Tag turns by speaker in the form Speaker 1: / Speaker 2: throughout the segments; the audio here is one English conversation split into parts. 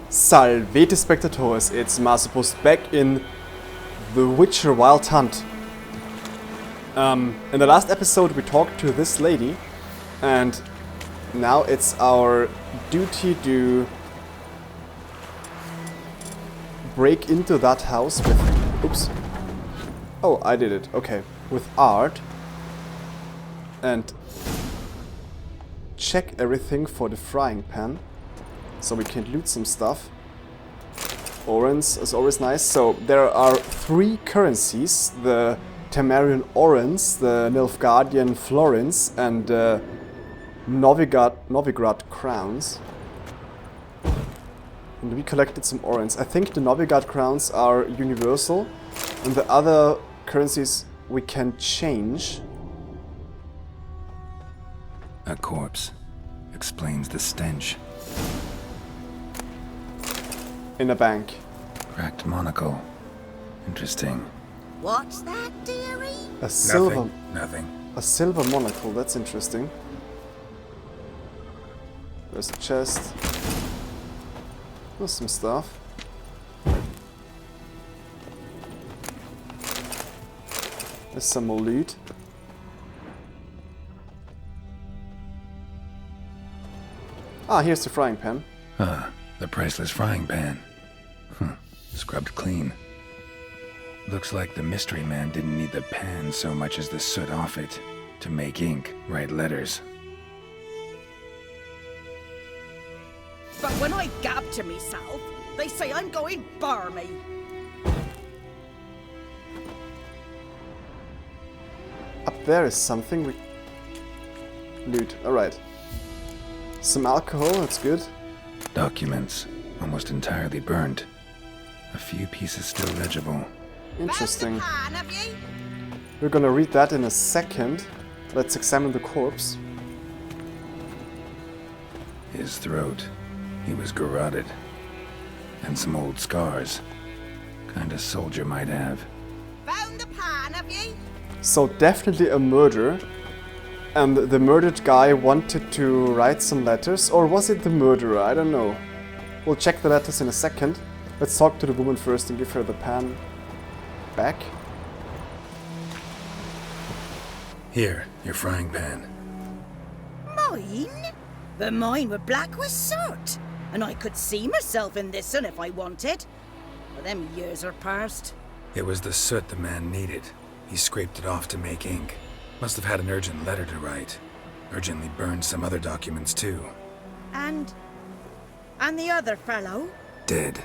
Speaker 1: Salvete Spectatores, it's Masopust back in The Witcher Wild Hunt. In the last episode we talked to this lady, and now it's our duty to break into that house with... Oops. Oh, I did it. Okay. With art. And check everything for the frying pan. So we can loot some stuff. Orens is always nice. So there are 3 currencies. The Temerian Orens, the Nilfgaardian Florins, and Novigrad crowns. And we collected some Orens. I think the Novigrad crowns are universal. And the other currencies we can change.
Speaker 2: A corpse explains the stench.
Speaker 1: In a bank.
Speaker 2: Cracked monocle. Interesting.
Speaker 3: What's that, dearie?
Speaker 1: A silver...
Speaker 2: Nothing.
Speaker 1: A silver monocle, that's interesting. There's a chest. There's some stuff. There's some more loot. Ah, here's the frying pan.
Speaker 2: Ah, the priceless frying pan. Scrubbed clean. Looks like the mystery man didn't need the pan so much as the soot off it to make ink, write letters.
Speaker 3: But when I gab to myself, they say I'm going barmy.
Speaker 1: Up there is something we... Loot, alright. Some alcohol, that's good.
Speaker 2: Documents, almost entirely burnt. A few pieces still legible.
Speaker 1: Interesting.
Speaker 3: Pan, have ye?
Speaker 1: We're gonna read that in a second. Let's examine the corpse.
Speaker 2: His throat. He was garroted. And some old scars. Kind a soldier might have.
Speaker 3: Found the pan, have ye?
Speaker 1: So definitely a murder. And the murdered guy wanted to write some letters. Or was it the murderer? I don't know. We'll check the letters in a second. Let's talk to the woman first and give her the pan back.
Speaker 2: Here, your frying pan.
Speaker 3: Mine? But mine were black with soot. And I could see myself in this one if I wanted. But them years are past.
Speaker 2: It was the soot the man needed. He scraped it off to make ink. Must have had an urgent letter to write. Urgently burned some other documents too.
Speaker 3: And the other fellow?
Speaker 2: Dead.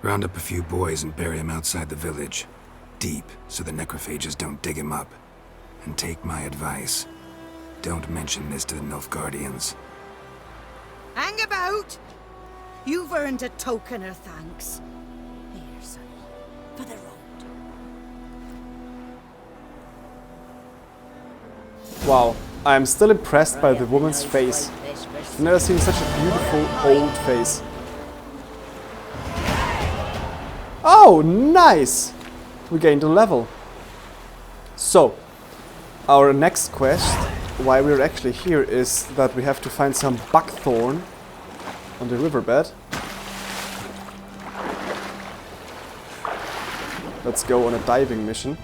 Speaker 2: Round up a few boys and bury him outside the village. Deep, so the necrophages don't dig him up. And take my advice. Don't mention this to the Nilfgaardians.
Speaker 3: Hang about! You've earned a token of thanks. Here, sonny, for the road.
Speaker 1: Wow, I am still impressed by the woman's face. I've never seen such a beautiful old face. Oh, nice! We gained a level. So, our next quest, why we're actually here, is that we have to find some buckthorn on the riverbed. Let's go on a diving mission.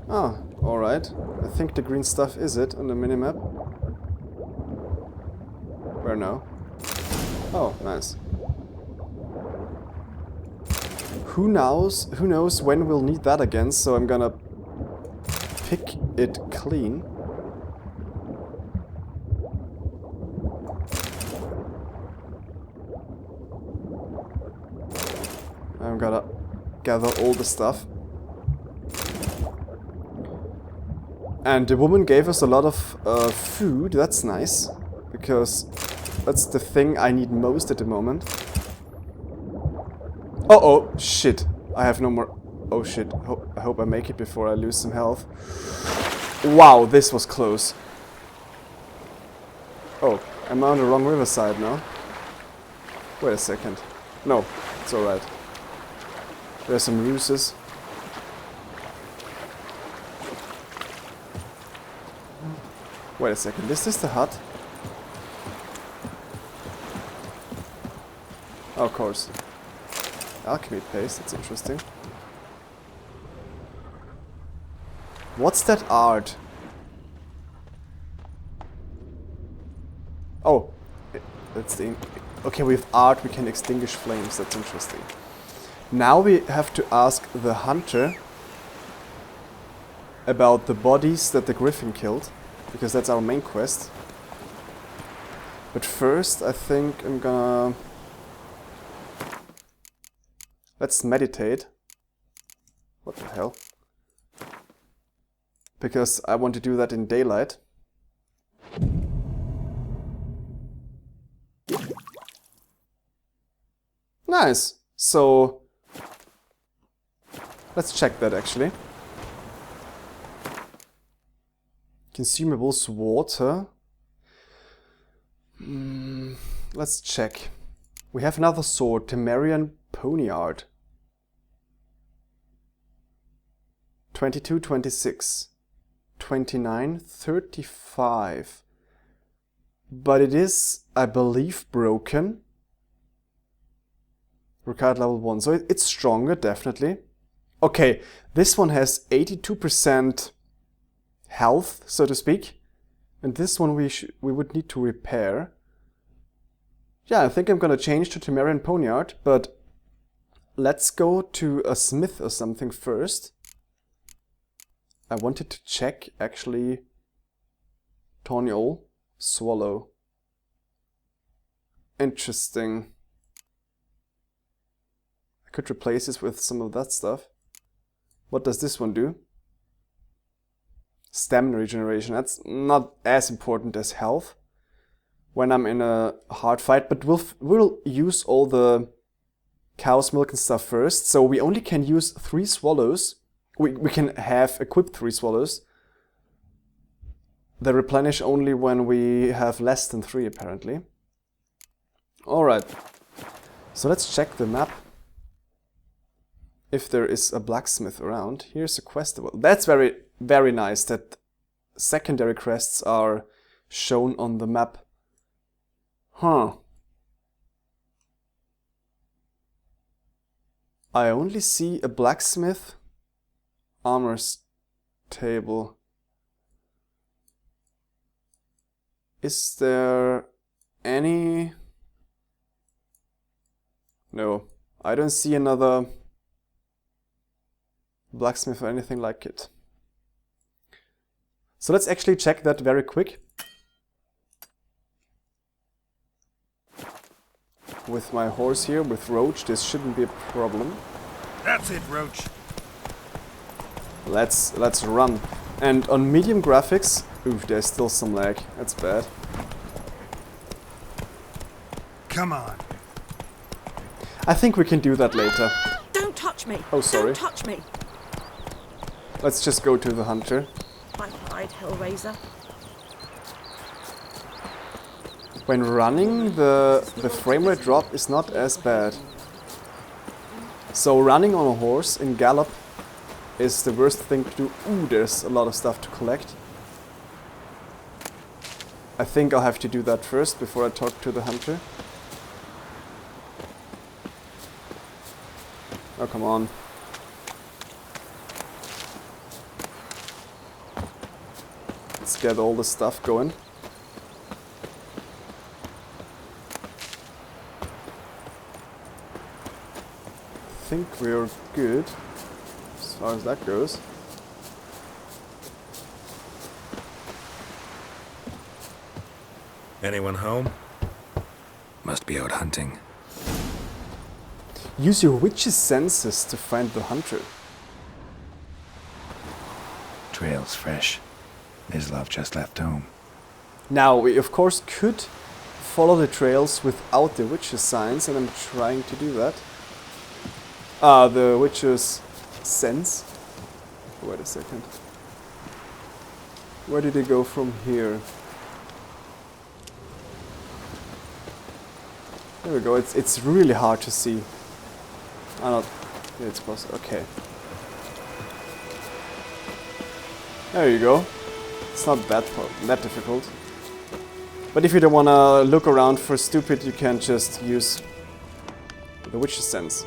Speaker 1: Ah, alright. I think the green stuff is it on the minimap. Where now? Oh, nice. Who knows when we'll need that again, so I'm gonna pick it clean. I'm gonna gather all the stuff. And the woman gave us a lot of food, that's nice, because that's the thing I need most at the moment. Oh, shit. I have no more... Oh, shit. I hope I make it before I lose some health. Wow, this was close. Oh, am I on the wrong riverside now? Wait a second. No, it's alright. There's some ruses. Wait a second, is this the hut? Of course. Alchemy paste, that's interesting. What's that art? Oh, that's the... Okay, with art we can extinguish flames, that's interesting. Now we have to ask the hunter about the bodies that the griffin killed, because that's our main quest. But first, I think I'm gonna... Let's meditate. What the hell? Because I want to do that in daylight. Nice! So... Let's check that actually. Consumables, water. Let's check. We have another sword, Temerian Poniard. 22, 26, 29, 35. But it is, I believe, broken. Regard level 1, so it's stronger, definitely. Okay, this one has 82% health, so to speak. And this one we would need to repair. Yeah, I think I'm gonna change to Temerian Poniard, but let's go to a smith or something first. I wanted to check, actually, Toniol, Swallow. Interesting. I could replace this with some of that stuff. What does this one do? Stamina regeneration, that's not as important as health when I'm in a hard fight, but we'll use all the cow's milk and stuff first. So we only can use 3 swallows. We can have equipped 3 swallows. They replenish only when we have less than 3 apparently. Alright, so let's check the map. If there is a blacksmith around. Here's a quest. That's very, very nice that secondary quests are shown on the map. Huh. I only see a blacksmith, armor's table. Is there any... No, I don't see another blacksmith or anything like it. So let's actually check that very quick. With my horse here, with Roach, this shouldn't be a problem.
Speaker 2: That's it, Roach.
Speaker 1: Let's run. And on medium graphics, oof, there's still some lag. That's bad.
Speaker 2: Come on.
Speaker 1: I think we can do that later.
Speaker 4: Don't touch me.
Speaker 1: Oh, sorry.
Speaker 4: Don't touch me.
Speaker 1: Let's just go to the hunter.
Speaker 4: I lied, Hellraiser.
Speaker 1: When running, the frame rate drop is not as bad. So running on a horse in gallop is the worst thing to do. Ooh, there's a lot of stuff to collect. I think I'll have to do that first before I talk to the hunter. Oh, come on. Let's get all the stuff going. I think we're good as far as that goes.
Speaker 2: Anyone home? Must be out hunting.
Speaker 1: Use your witch's senses to find the hunter.
Speaker 2: Trail's fresh. Mizlav just left home.
Speaker 1: Now, we of course could follow the trails without the witch's signs, and I'm trying to do that. The witch's sense. Wait a second. Where did it go from here? There we go. It's really hard to see. Yeah, it's possible. Okay. There you go. It's not that difficult. But if you don't want to look around for stupid, you can just use The witch's sense.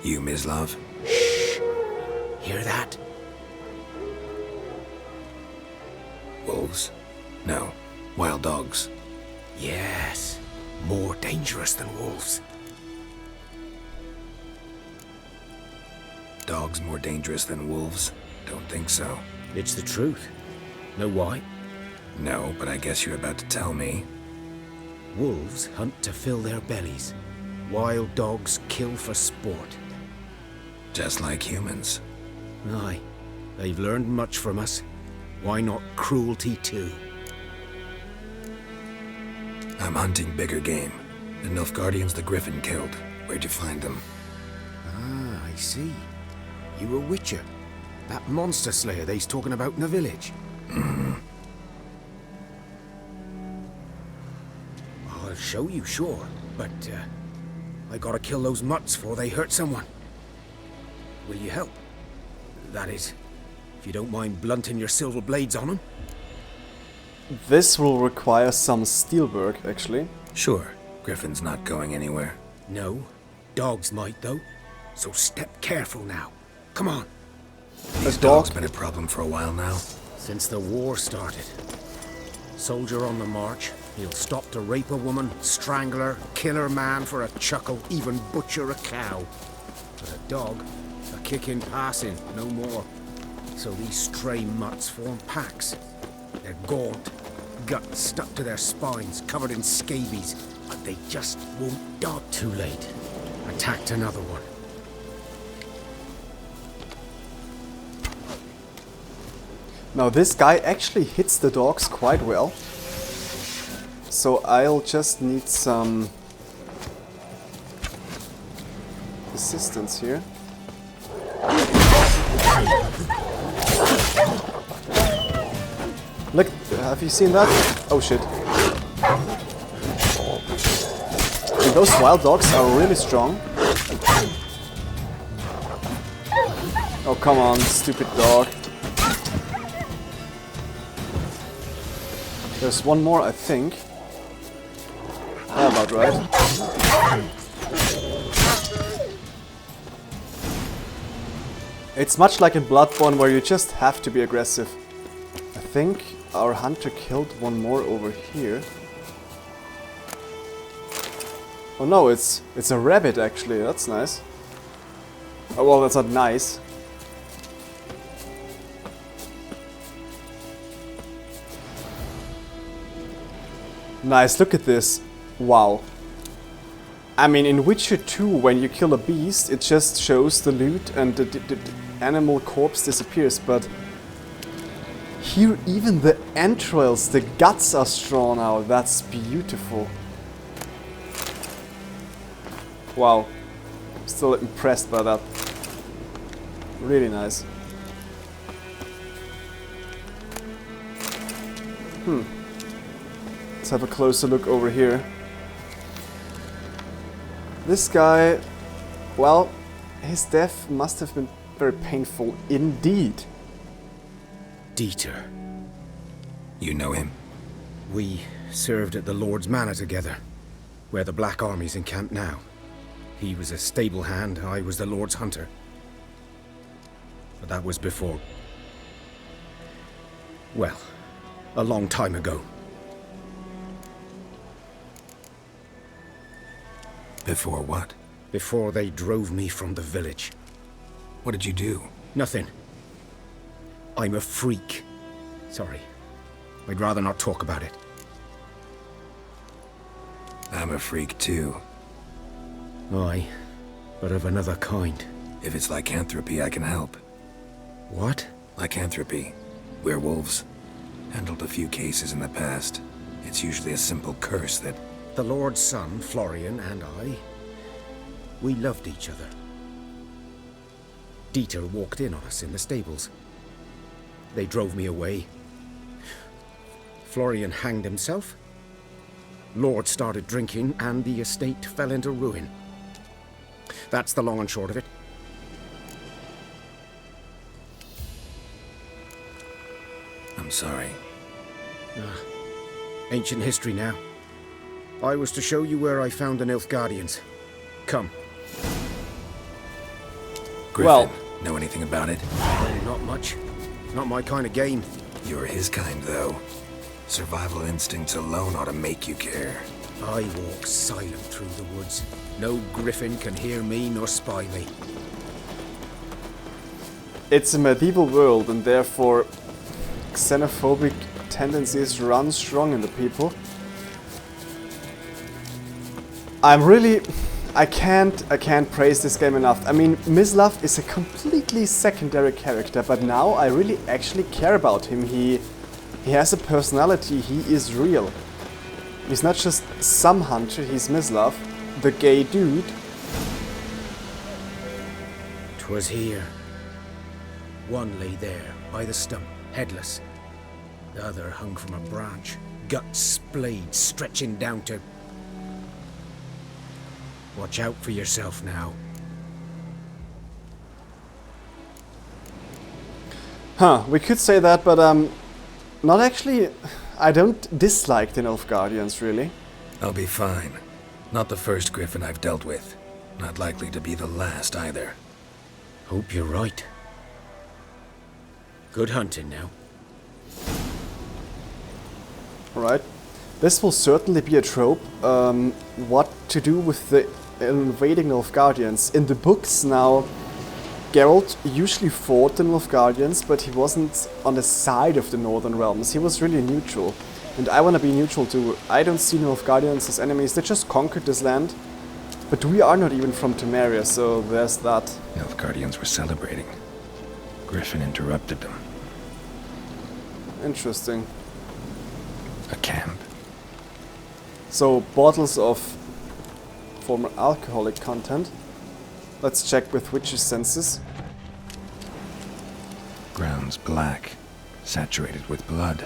Speaker 2: You, Mizlav?
Speaker 5: Hear that?
Speaker 2: Wolves? No. Wild dogs.
Speaker 5: Yes. More dangerous than wolves.
Speaker 2: Dogs more dangerous than wolves? Don't think so.
Speaker 5: It's the truth. Know why?
Speaker 2: No, but I guess you're about to tell me.
Speaker 5: Wolves hunt to fill their bellies. Wild dogs kill for sport.
Speaker 2: Just like humans.
Speaker 5: Aye. They've learned much from us. Why not cruelty too?
Speaker 2: I'm hunting bigger game. The Nilfgaardians the Griffin killed. Where'd you find them?
Speaker 5: Ah, I see. You a witcher. That monster slayer they's talking about in the village. I'll show you, sure. But, I gotta kill those mutts before they hurt someone. Will you help? That is, if you don't mind blunting your silver blades on them.
Speaker 1: This will require some steel work, actually.
Speaker 2: Sure. Griffin's not going anywhere.
Speaker 5: No. Dogs might, though. So step careful now. Come on.
Speaker 2: This
Speaker 1: dog?
Speaker 2: dog's been a problem for a while now.
Speaker 5: Since the war started. Soldier on the march. He'll stop to rape a woman, strangle her, kill her man for a chuckle, even butcher a cow. But a dog, a kick in passing, no more. So these stray mutts form packs. They're gaunt, guts stuck to their spines, covered in scabies, but they just won't dodge. Too late. Attacked another one.
Speaker 1: Now this guy actually hits the dogs quite well. So I'll just need some assistance here. Look, have you seen that? Oh shit. And those wild dogs are really strong. Oh come on, stupid dog. There's one more, I think. Yeah, about right. It's much like in Bloodborne where you just have to be aggressive. I think our hunter killed one more over here. Oh no, it's a rabbit actually, that's nice. Oh well, that's not nice. Nice, look at this. Wow. I mean, in Witcher 2, when you kill a beast, it just shows the loot and the animal corpse disappears, but here even the entrails, the guts are drawn out. That's beautiful. Wow. I'm still impressed by that. Really nice. Let's have a closer look over here. This guy, well, his death must have been very painful indeed.
Speaker 5: Dieter.
Speaker 2: You know him?
Speaker 5: We served at the Lord's Manor together, where the Black Army's encamped now. He was a stable hand, I was the Lord's hunter. But that was before... well, a long time ago.
Speaker 2: Before what?
Speaker 5: Before they drove me from the village.
Speaker 2: What did you do?
Speaker 5: Nothing. I'm a freak. Sorry. I'd rather not talk about it.
Speaker 2: I'm a freak too.
Speaker 5: Aye, but of another kind.
Speaker 2: If it's lycanthropy, I can help.
Speaker 5: What?
Speaker 2: Lycanthropy. Werewolves. Handled a few cases in the past. It's usually a simple curse that...
Speaker 5: The Lord's son, Florian, and I, we loved each other. Dieter walked in on us in the stables. They drove me away. Florian hanged himself. Lord started drinking, and the estate fell into ruin. That's the long and short of it.
Speaker 2: I'm sorry.
Speaker 5: Ancient history now. I was to show you where I found the Nilfgaardians. Come.
Speaker 2: Griffin,
Speaker 1: Well-
Speaker 2: know anything about it?
Speaker 5: Oh, not much. Not my kind of game.
Speaker 2: You're his kind, though. Survival instincts alone ought to make you care.
Speaker 5: I walk silent through the woods. No griffin can hear me nor spy me.
Speaker 1: It's a medieval world, and therefore xenophobic tendencies run strong in the people. I can't praise this game enough. I mean, Mizlav is a completely secondary character, but now I really actually care about him. He has a personality, he is real. He's not just some hunter, he's Mizlav, the gay dude.
Speaker 5: 'Twas here. One lay there, by the stump, headless. The other hung from a branch, guts splayed, stretching down to... Watch out for yourself now.
Speaker 1: Huh, we could say that, but not actually. I don't dislike the Nilfgaardians, really.
Speaker 2: I'll be fine. Not the first griffin I've dealt with. Not likely to be the last either.
Speaker 5: Hope you're right. Good hunting now.
Speaker 1: Alright. This will certainly be a trope. What to do with the invading Nilfgaardians. In the books now, Geralt usually fought the Nilfgaardians, but he wasn't on the side of the Northern Realms. He was really neutral. And I want to be neutral too. I don't see Nilfgaardians as enemies. They just conquered this land. But we are not even from Temeria, so there's that.
Speaker 2: Nilfgaardians were celebrating. Griffin interrupted them.
Speaker 1: Interesting.
Speaker 2: A camp.
Speaker 1: So, bottles of former alcoholic content. Let's check with witch's senses.
Speaker 2: Ground's black, saturated with blood.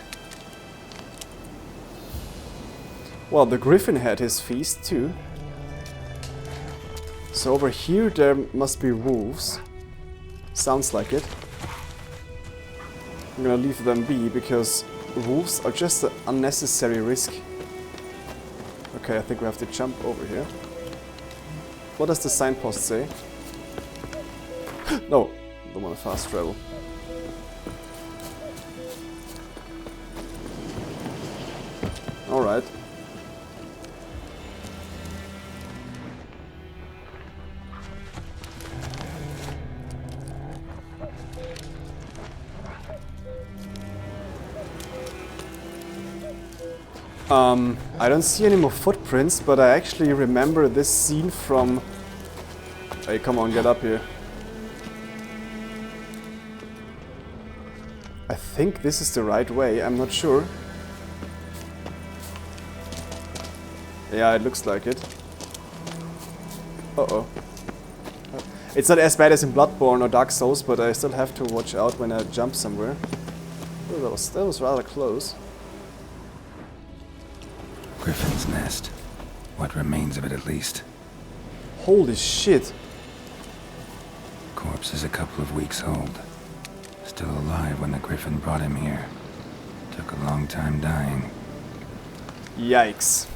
Speaker 1: Well, the griffin had his feast too. So over here there must be wolves. Sounds like it. I'm gonna leave them be because wolves are just an unnecessary risk. Okay, I think we have to jump over here. What does the signpost say? No, don't want to fast travel. Alright. I don't see any more footprints, but I actually remember this scene from... Hey, come on, get up here. I think this is the right way, I'm not sure. Yeah, it looks like it. Uh-oh. It's not as bad as in Bloodborne or Dark Souls, but I still have to watch out when I jump somewhere. Oh, that was rather close.
Speaker 2: Griffin's nest. What remains of it, at least.
Speaker 1: Holy shit.
Speaker 2: Corpse is a couple of weeks old. Still alive when the griffin brought him here. Took a long time dying.
Speaker 1: Yikes.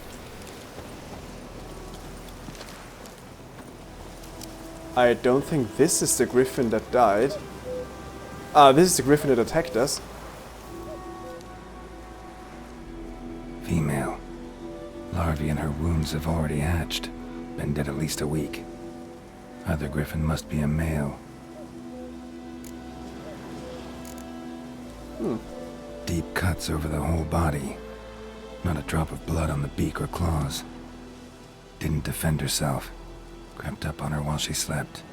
Speaker 1: I don't think this is the griffin that died. This is the griffin that attacked us.
Speaker 2: Female. Larvae in her wounds have already hatched. Been dead at least a week. Other griffin must be a male. Deep cuts over the whole body. Not a drop of blood on the beak or claws. Didn't defend herself. Crept up on her while she slept.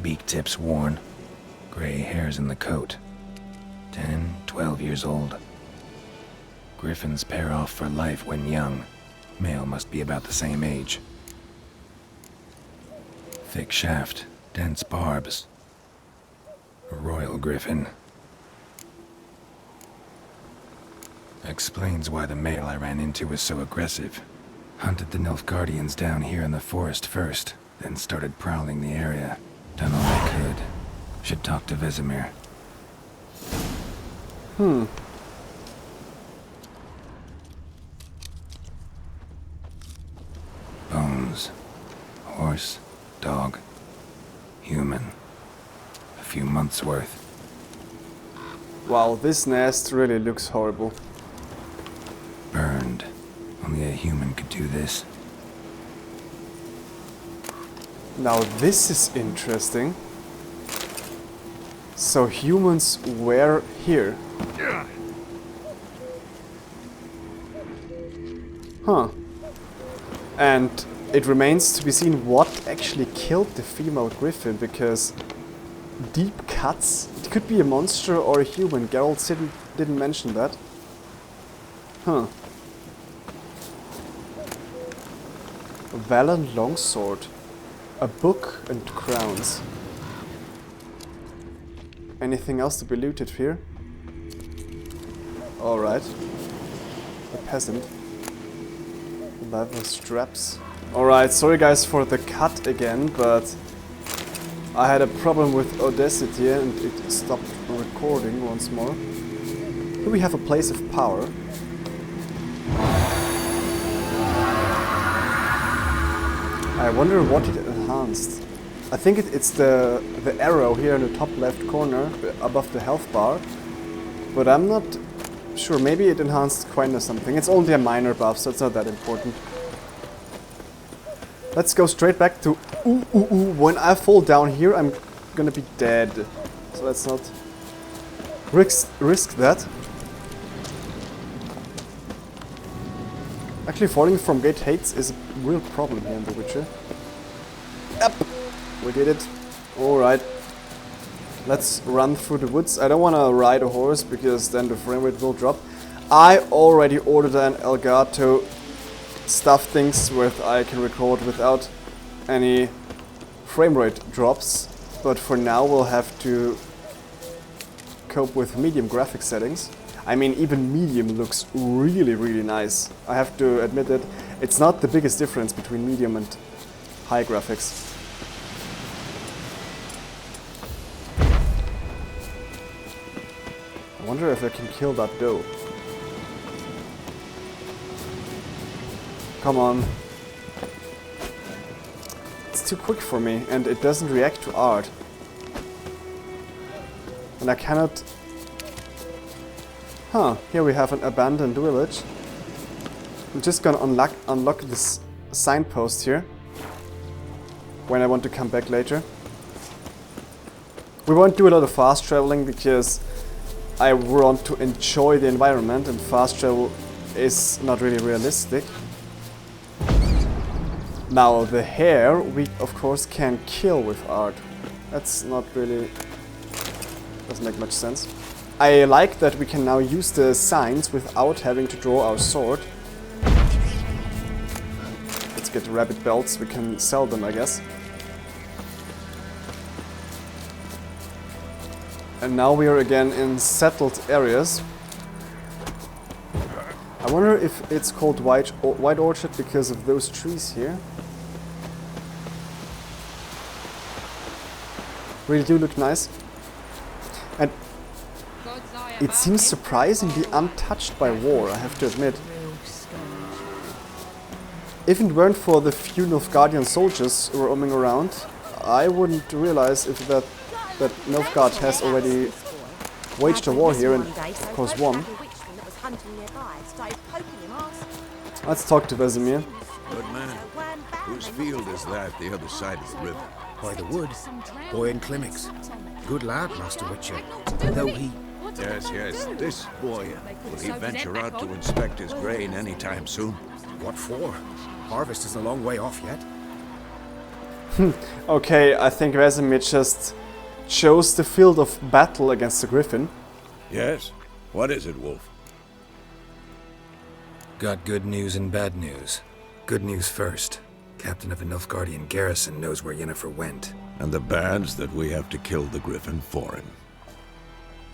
Speaker 2: Beak tips worn. Gray hairs in the coat. 10, 12 years old. Griffins pair off for life when young. Male must be about the same age. Thick shaft, dense barbs. A royal griffin. Explains why the male I ran into was so aggressive. Hunted the Nilfgaardians down here in the forest first, then started prowling the area. Done all I could. Should talk to Vesemir. Horse, dog, human. A few months' worth.
Speaker 1: Wow, this nest really looks horrible.
Speaker 2: Burned. Only a human could do this.
Speaker 1: Now this is interesting. So humans were here. Huh. And it remains to be seen what actually killed the female griffin, because deep cuts, it could be a monster or a human. Geralt didn't mention that. Huh. A Valen longsword. A book and crowns. Anything else to be looted here? Alright. A peasant. Leather straps. Alright, sorry guys for the cut again, but I had a problem with Audacity and it stopped recording once more. Here we have a place of power. I wonder what it enhanced. I think it's the arrow here in the top left corner above the health bar, but I'm not sure. Maybe it enhanced coin or something. It's only a minor buff, so it's not that important. Let's go straight back to when I fall down here, I'm gonna be dead. So let's not risk that. Actually, falling from gate heights is a real problem here in The Witcher. Yep, we did it. Alright. Let's run through the woods. I don't want to ride a horse because then the frame rate will drop. I already ordered an Elgato stuff things with I can record without any frame rate drops. But for now we'll have to cope with medium graphic settings. I mean, even medium looks really nice. I have to admit it. It's not the biggest difference between medium and high graphics. I wonder if I can kill that doe. Come on. It's too quick for me and it doesn't react to art. And I cannot... Huh, here we have an abandoned village. I'm just gonna unlock this signpost here when I want to come back later. We won't do a lot of fast traveling because I want to enjoy the environment and fast travel is not really realistic. Now the hare we of course can kill with art. That's not really... doesn't make much sense. I like that we can now use the signs without having to draw our sword. Let's get the rabbit belts, we can sell them I guess. And now we are again in settled areas. I wonder if it's called White Orchard because of those trees here. Really do look nice. And it seems surprisingly untouched by war, I have to admit. If it weren't for the few Nilfgaardian soldiers roaming around, I wouldn't realize if that Nilfgaard has already waged a war here and of course won. Let's talk to Vesemir.
Speaker 6: Good man. Whose field is that the other side of the river?
Speaker 5: By the wood. Boy in Climmix. Good lad, Master Witcher. Though he...
Speaker 6: Yes. This boy, will he venture out to inspect his grain anytime soon?
Speaker 5: What for? Harvest is a long way off yet.
Speaker 1: Okay, I think Vesemir just chose the field of battle against the griffin.
Speaker 6: Yes? What is it, Wolf?
Speaker 2: Got good news and bad news. Good news first. Captain of a Nilfgaardian garrison knows where Yennefer went.
Speaker 6: And the bad's that we have to kill the griffin for him.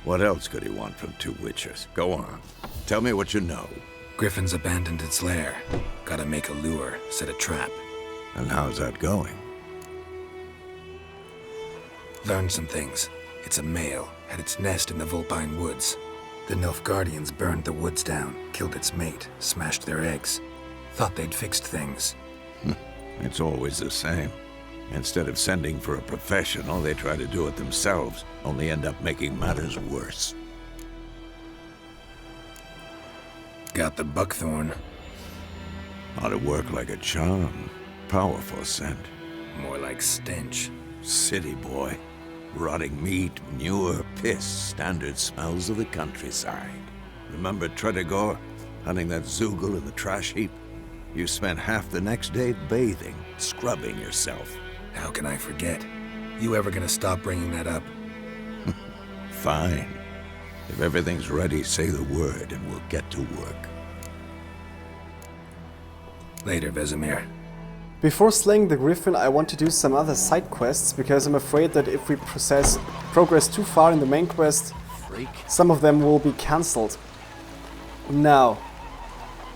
Speaker 6: What else could he want from two witchers? Go on. Tell me what you know.
Speaker 2: Griffin's abandoned its lair. Gotta make a lure, set a trap.
Speaker 6: And how's that going?
Speaker 2: Learned some things. It's a male, had its nest in the Vulpine Woods. The Nilfgaardians burned the woods down, killed its mate, smashed their eggs. Thought they'd fixed things.
Speaker 6: It's always the same. Instead of sending for a professional, they try to do it themselves, only end up making matters worse.
Speaker 2: Got the buckthorn.
Speaker 6: Ought to work like a charm. Powerful scent.
Speaker 2: More like stench.
Speaker 6: City boy. Rotting meat, manure, piss, standard smells of the countryside. Remember Tredegor? Hunting that Zoogle in the trash heap? You spent half the next day bathing, scrubbing yourself.
Speaker 2: How can I forget? You ever gonna stop bringing that up?
Speaker 6: Fine. If everything's ready, say the word and we'll get to work.
Speaker 2: Later, Vesemir.
Speaker 1: Before slaying the griffin, I want to do some other side quests, because I'm afraid that if we progress too far in the main quest, some of them will be cancelled. Now,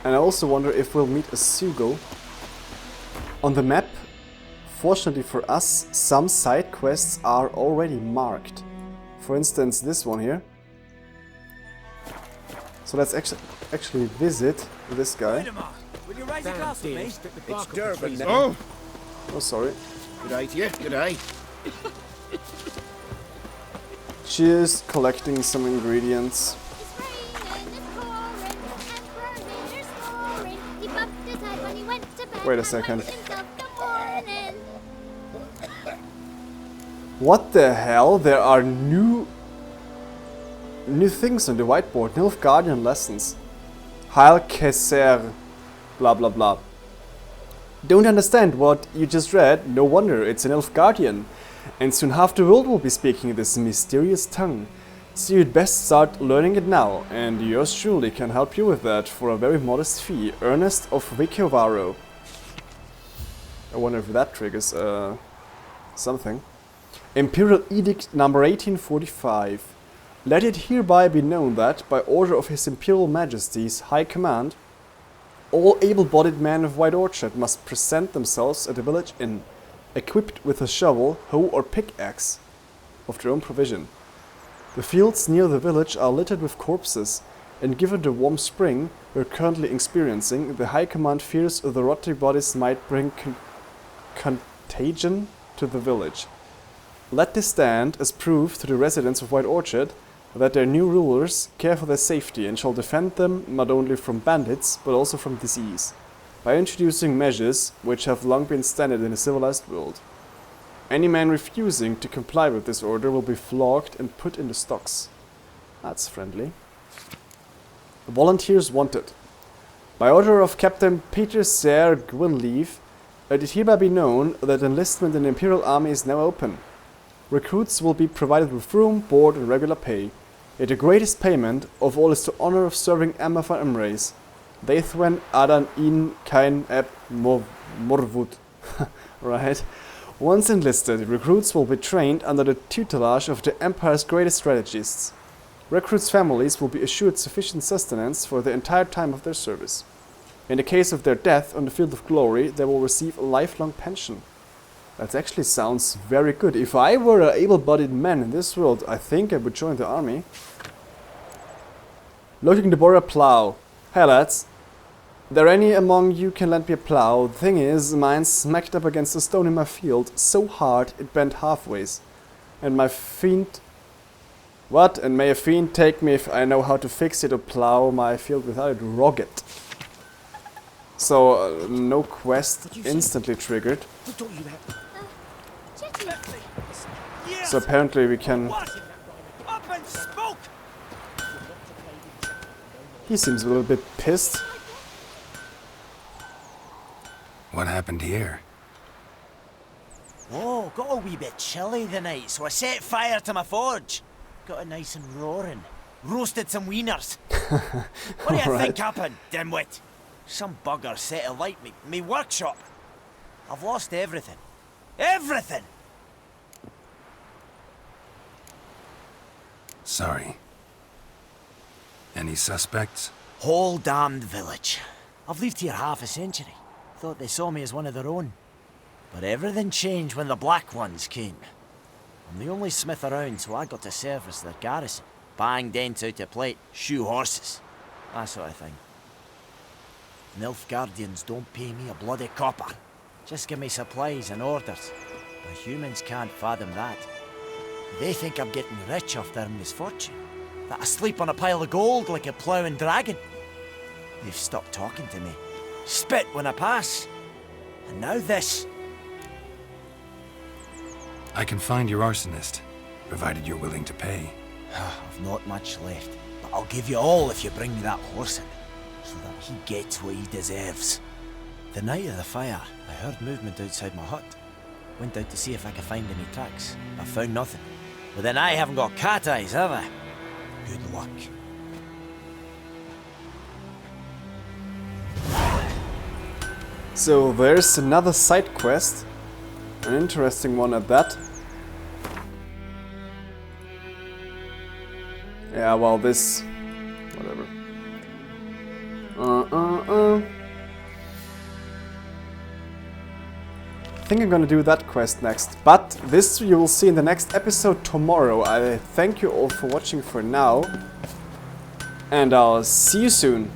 Speaker 1: and I also wonder if we'll meet a Sugo. On the map, fortunately for us, some side quests are already marked. For instance, this one here. So let's actually visit this guy.
Speaker 7: Will you raise a glass with me?
Speaker 5: It's Durban now.
Speaker 1: Oh, sorry.
Speaker 5: Good eye to you, good eye.
Speaker 1: She is collecting some ingredients. Wait a second. What the hell? There are new things on the whiteboard. Nilfgaardian lessons. Heil Kesser. Blah blah blah. Don't understand what you just read? No wonder, it's an Nilfgaardian. And soon half the world will be speaking this mysterious tongue. So you'd best start learning it now, and yours truly can help you with that for a very modest fee. Ernest of Vicovaro. I wonder if that triggers something. Imperial Edict number 1845. Let it hereby be known that, by order of His Imperial Majesty's High Command, all able-bodied men of White Orchard must present themselves at the village inn, equipped with a shovel, hoe or pickaxe of their own provision. The fields near the village are littered with corpses, and given the warm spring we're currently experiencing, the High Command fears the rotting bodies might bring contagion to the village. Let this stand as proof to the residents of White Orchard that their new rulers care for their safety and shall defend them not only from bandits, but also from disease, by introducing measures which have long been standard in the civilized world. Any man refusing to comply with this order will be flogged and put in the stocks. That's friendly. Volunteers wanted. By order of Captain Peter Ser Gwynleaf, let it hereby be known that enlistment in the Imperial Army is now open. Recruits will be provided with room, board and regular pay. Yet the greatest payment of all is the honor of serving Emma van Emrace. Deithwen Adan in kein Eb Morvud. Right? Once enlisted, recruits will be trained under the tutelage of the Empire's greatest strategists. Recruits' families will be assured sufficient sustenance for the entire time of their service. In the case of their death on the field of glory, they will receive a lifelong pension. That actually sounds very good. If I were an able-bodied man in this world, I think I would join the army. Looking to borrow a plow. Hey lads, there any among you can lend me a plow? The thing is, mine smacked up against a stone in my field so hard it bent halfways. And my fiend... What? And may a fiend take me if I know how to fix it or plow my field without it rocket. So, no quest instantly triggered.
Speaker 5: Who told you that?
Speaker 1: So apparently we can...
Speaker 7: Up and smoke!
Speaker 1: He seems a little bit pissed.
Speaker 2: What happened here?
Speaker 7: Oh, got a wee bit chilly the night, so I set fire to my forge. Got it nice and roaring. Roasted some wieners. What do you think happened, dimwit? Some bugger set alight me workshop. I've lost everything. Everything!
Speaker 2: Sorry. Any suspects?
Speaker 7: Whole damned village. I've lived here half a century. Thought they saw me as one of their own. But everything changed when the Black Ones came. I'm the only smith around, so I got to service their garrison. Bang dents out of plate, shoe horses. That sort of thing. Nilfgaardians don't pay me a bloody copper. Just give me supplies and orders. The humans can't fathom that. They think I'm getting rich off their misfortune. That I sleep on a pile of gold like a ploughing dragon. They've stopped talking to me. Spit when I pass. And now this.
Speaker 2: I can find your arsonist, provided you're willing to pay.
Speaker 7: I've not much left, but I'll give you all if you bring me that horse in, so that he gets what he deserves. The night of the fire, I heard movement outside my hut. Went out to see if I could find any tracks. I found nothing. But then I haven't got cat eyes, have I? Good luck.
Speaker 1: So there's another side quest. An interesting one at that. Yeah, well, this... whatever. I think I'm gonna do that quest next, but this you will see in the next episode tomorrow. I thank you all for watching for now, and I'll see you soon.